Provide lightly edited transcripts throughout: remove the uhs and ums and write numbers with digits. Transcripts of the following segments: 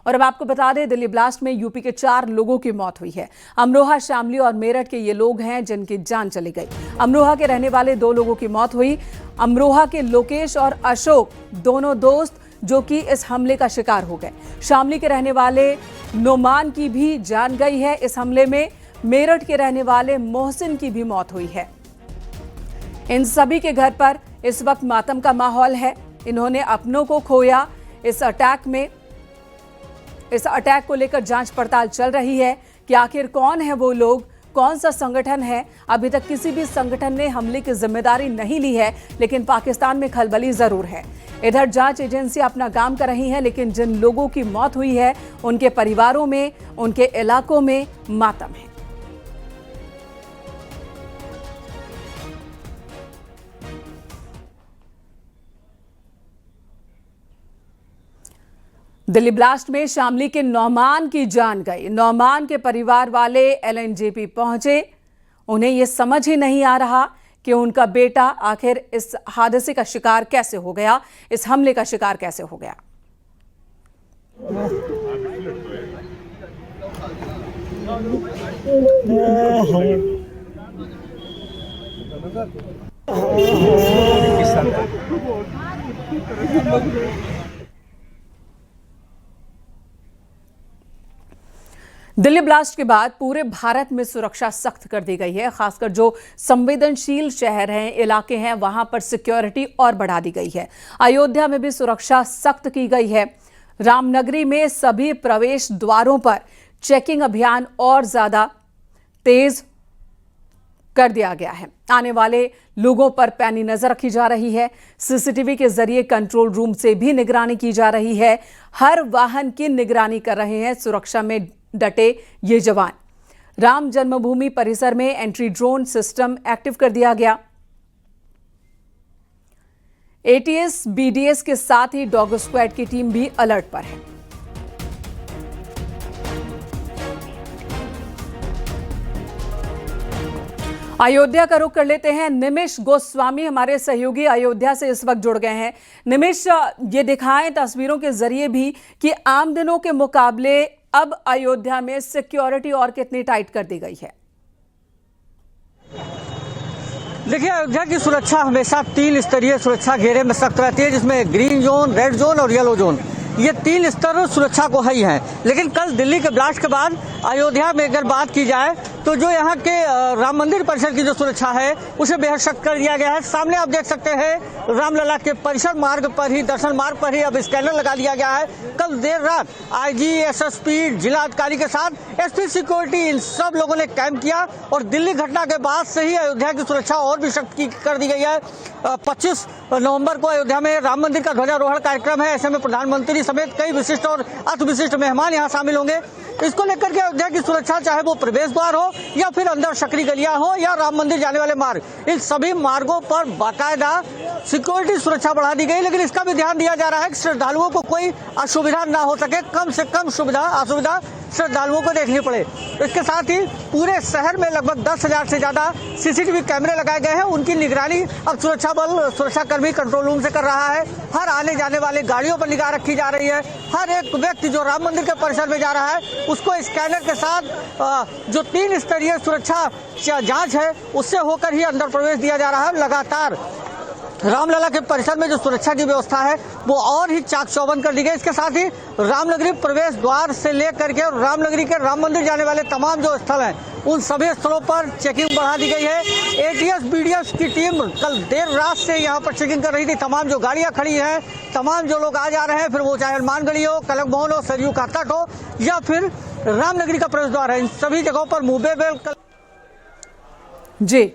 और अब आपको बता दें, दिल्ली ब्लास्ट में यूपी के 4 लोगों की मौत हुई है। अमरोहा, शामली और मेरठ के ये लोग हैं जिनकी जान चली गई। अमरोहा के रहने वाले 2 लोगों की मौत हुई। अमरोहा के लोकेश और अशोक, दोनों दोस्त जो कि इस हमले का शिकार हो गए। शामली के रहने वाले नोमान की भी जान गई है इस हमले में। मेरठ के रहने वाले मोहसिन की भी मौत हुई है। इन सभी के घर पर इस वक्त मातम का माहौल है। इन्होंने अपनों को खोया। इस अटैक को लेकर जांच पड़ताल चल रही है कि आखिर कौन है वो लोग, कौन सा संगठन है। अभी तक किसी भी संगठन ने हमले की जिम्मेदारी नहीं ली है, लेकिन पाकिस्तान में खलबली जरूर है। इधर जांच एजेंसी अपना काम कर रही है, लेकिन जिन लोगों की मौत हुई है उनके परिवारों में, उनके इलाकों में मातम है। दिल्ली ब्लास्ट में शामली के नौमान की जान गई। नौमान के परिवार वाले एलएनजेपी पहुंचे। उन्हें यह समझ ही नहीं आ रहा कि उनका बेटा आखिर इस हादसे का शिकार कैसे हो गया, इस हमले का शिकार कैसे हो गया। दिल्ली ब्लास्ट के बाद पूरे भारत में सुरक्षा सख्त कर दी गई है। खासकर जो संवेदनशील शहर हैं, इलाके हैं, वहां पर सिक्योरिटी और बढ़ा दी गई है। अयोध्या में भी सुरक्षा सख्त की गई है। रामनगरी में सभी प्रवेश द्वारों पर चेकिंग अभियान और ज्यादा तेज कर दिया गया है। आने वाले लोगों पर पैनी नजर रखी जा रही है। सीसीटीवी के जरिए कंट्रोल रूम से भी निगरानी की जा रही है। हर वाहन की निगरानी कर रहे हैं। सुरक्षा में डटे ये जवान। राम जन्मभूमि परिसर में एंट्री ड्रोन सिस्टम एक्टिव कर दिया गया। एटीएस, बीडीएस के साथ ही डॉग स्क्वाड की टीम भी अलर्ट पर है। अयोध्या का रुख कर लेते हैं। निमिष गोस्वामी हमारे सहयोगी अयोध्या से इस वक्त जुड़ गए हैं। निमिष, ये दिखाएं तस्वीरों के जरिए भी कि आम दिनों के मुकाबले अब अयोध्या में सिक्योरिटी और कितनी टाइट कर दी गई है। देखिए, अयोध्या की सुरक्षा हमेशा 3 स्तरीय सुरक्षा घेरे में सख्त रहती है, जिसमें ग्रीन जोन, रेड जोन और येलो जोन, ये 3 स्तर सुरक्षा को ही हैं। लेकिन कल दिल्ली के ब्लास्ट के बाद अयोध्या में अगर बात की जाए तो जो यहाँ के राम मंदिर परिसर की जो सुरक्षा है उसे बेहद सख्त कर दिया गया है। सामने आप देख सकते हैं रामलला के परिसर मार्ग पर ही, दर्शन मार्ग पर ही अब स्कैनर लगा दिया गया है। कल देर रात आईजी, एसएसपी, जिला अधिकारी के साथ एसपी सिक्योरिटी, इन सब लोगों ने कैंप किया और दिल्ली घटना के बाद से ही अयोध्या की सुरक्षा और भी सख्त कर दी गई है। 25 नवंबर को अयोध्या में राम मंदिर का ध्वजारोहण कार्यक्रम है। ऐसे में प्रधानमंत्री समेत कई विशिष्ट और अति विशिष्ट मेहमान यहाँ शामिल होंगे। इसको लेकर के अयोध्या की सुरक्षा, चाहे वो प्रवेश द्वार हो या फिर अंदर सकरी गलियां हो या राम मंदिर जाने वाले मार्ग, इन सभी मार्गों पर बाकायदा सिक्योरिटी सुरक्षा बढ़ा दी गई। लेकिन इसका भी ध्यान दिया जा रहा है कि श्रद्धालुओं को कोई असुविधा ना हो सके, कम से कम असुविधा श्रद्धालुओं को देखनी पड़े। इसके साथ ही पूरे शहर में लगभग 10,000 से ज्यादा सीसीटीवी कैमरे लगाए गए हैं। उनकी निगरानी अब सुरक्षाकर्मी कंट्रोल रूम से कर रहा है। हर आने जाने वाले गाड़ियों पर निगाह रखी जा रही है। हर एक व्यक्ति जो राम मंदिर के परिसर में जा रहा है उसको स्कैनर के साथ जो 3 स्तरीय सुरक्षा जांच है उससे होकर ही अंदर प्रवेश दिया जा रहा है। लगातार रामलला के परिसर में जो सुरक्षा की व्यवस्था है वो और ही चाक चौबंद कर दी गई। इसके साथ ही रामनगरी प्रवेश द्वार से लेकर के और रामनगरी के राम मंदिर जाने वाले तमाम जो स्थल हैं उन सभी स्थलों पर चेकिंग बढ़ा दी गई है। एटीएस, बीडीएस की टीम कल देर रात से यहाँ पर चेकिंग कर रही थी। तमाम जो गाड़ियां खड़ी हैं, तमाम जो लोग आ जा रहे हैं, फिर वो चाहे हनुमानगढ़ी हो, कनक भवन हो, सरयू का तट हो या फिर रामनगरी का प्रवेश द्वार है, इन सभी जगहों पर मूवेबल जी।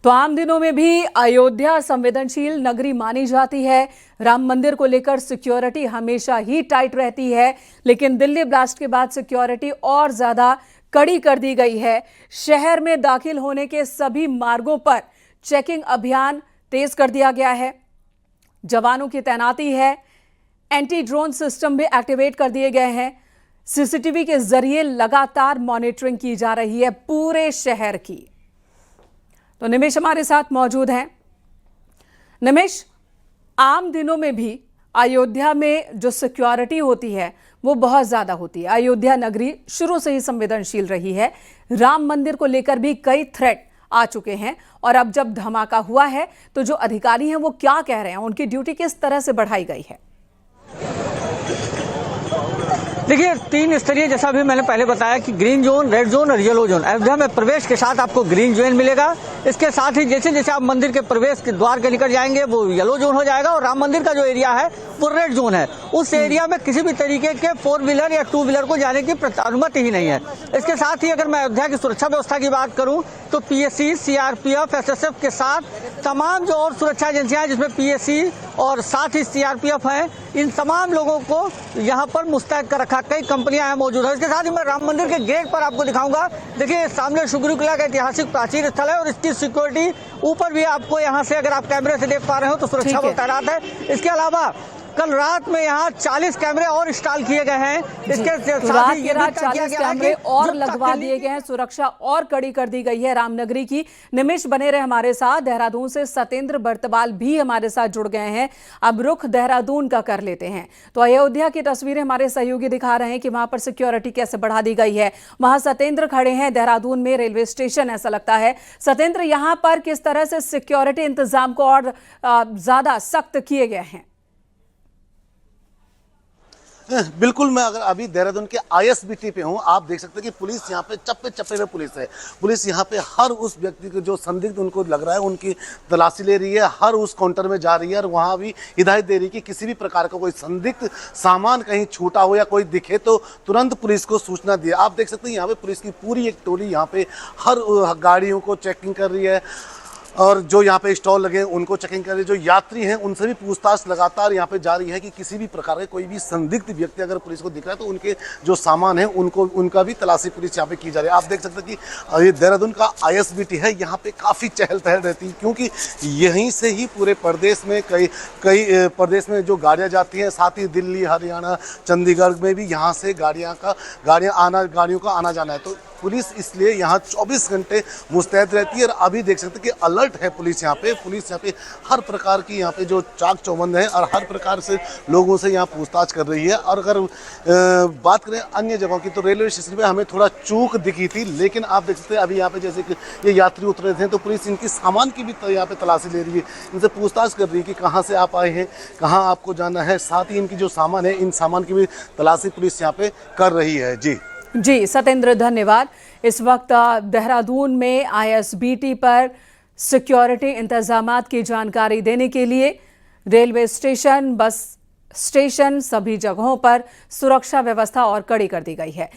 तो आम दिनों में भी अयोध्या संवेदनशील नगरी मानी जाती है। राम मंदिर को लेकर सिक्योरिटी हमेशा ही टाइट रहती है, लेकिन दिल्ली ब्लास्ट के बाद सिक्योरिटी और ज्यादा कड़ी कर दी गई है। शहर में दाखिल होने के सभी मार्गों पर चेकिंग अभियान तेज कर दिया गया है। जवानों की तैनाती है। एंटी ड्रोन सिस्टम भी एक्टिवेट कर दिए गए हैं। सीसीटीवी के जरिए लगातार मॉनिटरिंग की जा रही है पूरे शहर की। तो निमिष हमारे साथ मौजूद हैं। निमिष, आम दिनों में भी अयोध्या में जो सिक्योरिटी होती है वो बहुत ज्यादा होती है। अयोध्या नगरी शुरू से ही संवेदनशील रही है। राम मंदिर को लेकर भी कई थ्रेट आ चुके हैं और अब जब धमाका हुआ है तो जो अधिकारी हैं वो क्या कह रहे हैं, उनकी ड्यूटी किस तरह से बढ़ाई गई है। देखिए, 3 स्तरीय, जैसा भी मैंने पहले बताया कि ग्रीन जोन, रेड जोन और येलो जोन। अयोध्या में प्रवेश के साथ आपको ग्रीन जोन मिलेगा। इसके साथ ही जैसे जैसे आप मंदिर के प्रवेश के द्वार के निकल जाएंगे वो येलो जोन हो जाएगा और राम मंदिर का जो एरिया है वो रेड जोन है। उस एरिया में किसी भी तरीके के 4 व्हीलर या 2 व्हीलर को जाने की अनुमति ही नहीं है। इसके साथ ही अगर मैं अयोध्या की सुरक्षा व्यवस्था की बात करूं तो पीएससी, सीआरपीएफ, एसएसएफ के साथ तमाम जो और सुरक्षा एजेंसियां हैं जिसमें पीएससी और साथ ही सीआरपीएफ हैं, इन तमाम लोगों को यहाँ पर मुस्तैद कर रखा। कई कंपनियां यहाँ मौजूद है। इसके साथ ही मैं राम मंदिर के गेट पर आपको दिखाऊंगा। देखिए, सामने सुग्रीव किला का ऐतिहासिक प्राचीन स्थल है और इसकी सिक्योरिटी ऊपर भी आपको यहाँ से, अगर आप कैमरे से देख पा रहे हो तो सुरक्षा बल तैनात है। इसके अलावा कल रात में यहाँ 40 कैमरे और इंस्टॉल किए गए हैं। इसके साथ ही 40 कैमरे और लगवा दिए गए हैं। सुरक्षा और कड़ी कर दी गई है रामनगरी की। निमिष बने रहे हमारे साथ। देहरादून से सतेंद्र बर्तवाल भी हमारे साथ जुड़ गए हैं। अब रुख देहरादून का कर लेते हैं। तो अयोध्या की तस्वीरें हमारे सहयोगी दिखा रहे हैं कि वहां पर सिक्योरिटी कैसे बढ़ा दी गई है। वहां सतेंद्र खड़े हैं देहरादून में, रेलवे स्टेशन ऐसा लगता है। सतेंद्र, यहां पर किस तरह से सिक्योरिटी इंतजाम को और ज्यादा सख्त किए गए हैं? बिल्कुल, मैं अगर अभी देहरादून के आईएसबीटी पे हूँ, आप देख सकते हैं कि पुलिस यहाँ पे चप्पे चप्पे में पुलिस है। पुलिस यहाँ पे हर उस व्यक्ति को जो संदिग्ध उनको लग रहा है उनकी तलाशी ले रही है, हर उस काउंटर में जा रही है और वहाँ भी हिदायत दे रही है कि किसी भी प्रकार का कोई संदिग्ध सामान कहीं छूटा हो या कोई दिखे तो तुरंत पुलिस को सूचना दिए। आप देख सकते हैं यहाँ पे पुलिस की पूरी एक टोली यहाँ पे हर गाड़ियों को चेकिंग कर रही है और जो यहाँ पे स्टॉल लगे हैं उनको चेकिंग कर रही है। जो यात्री हैं उनसे भी पूछताछ लगातार यहाँ पे जारी है कि किसी भी प्रकार के कोई भी संदिग्ध व्यक्ति अगर पुलिस को दिख रहा है तो उनके जो सामान है उनका भी तलाशी पुलिस यहाँ पे की जा रही है। आप देख सकते हैं कि ये देहरादून का आईएसबीटी है, यहाँ पे काफ़ी चहल पहल रहती है क्योंकि यहीं से ही पूरे प्रदेश में कई प्रदेश में जो गाड़ियाँ जाती हैं, साथ ही दिल्ली, हरियाणा, चंडीगढ़ में भी यहाँ से गाड़ियों का आना जाना है। तो पुलिस इसलिए यहाँ 24 घंटे मुस्तैद रहती है और अभी देख सकते हैं कि अलर्ट है पुलिस यहाँ पे हर प्रकार की यहाँ पे जो चाक चौबंद है और हर प्रकार से लोगों से यहाँ पूछताछ कर रही है। और अगर बात करें अन्य जगहों की तो रेलवे स्टेशन पे हमें थोड़ा चूक दिखी थी, लेकिन आप देख सकते हैं अभी यहाँ पे जैसे कि ये यात्री उतरे थे तो पुलिस इनकी सामान की भी यहाँ पे तलाशी ले रही है, इनसे पूछताछ कर रही है कि कहाँ से आप आए हैं, कहाँ आपको जाना है। साथ ही इनकी जो सामान है, इन सामान की भी तलाशी पुलिस यहाँ पे कर रही है। जी सतेंद्र, धन्यवाद। इस वक्त देहरादून में आईएसबीटी पर सिक्योरिटी इंतजामात की जानकारी देने के लिए रेलवे स्टेशन, बस स्टेशन, सभी जगहों पर सुरक्षा व्यवस्था और कड़ी कर दी गई है।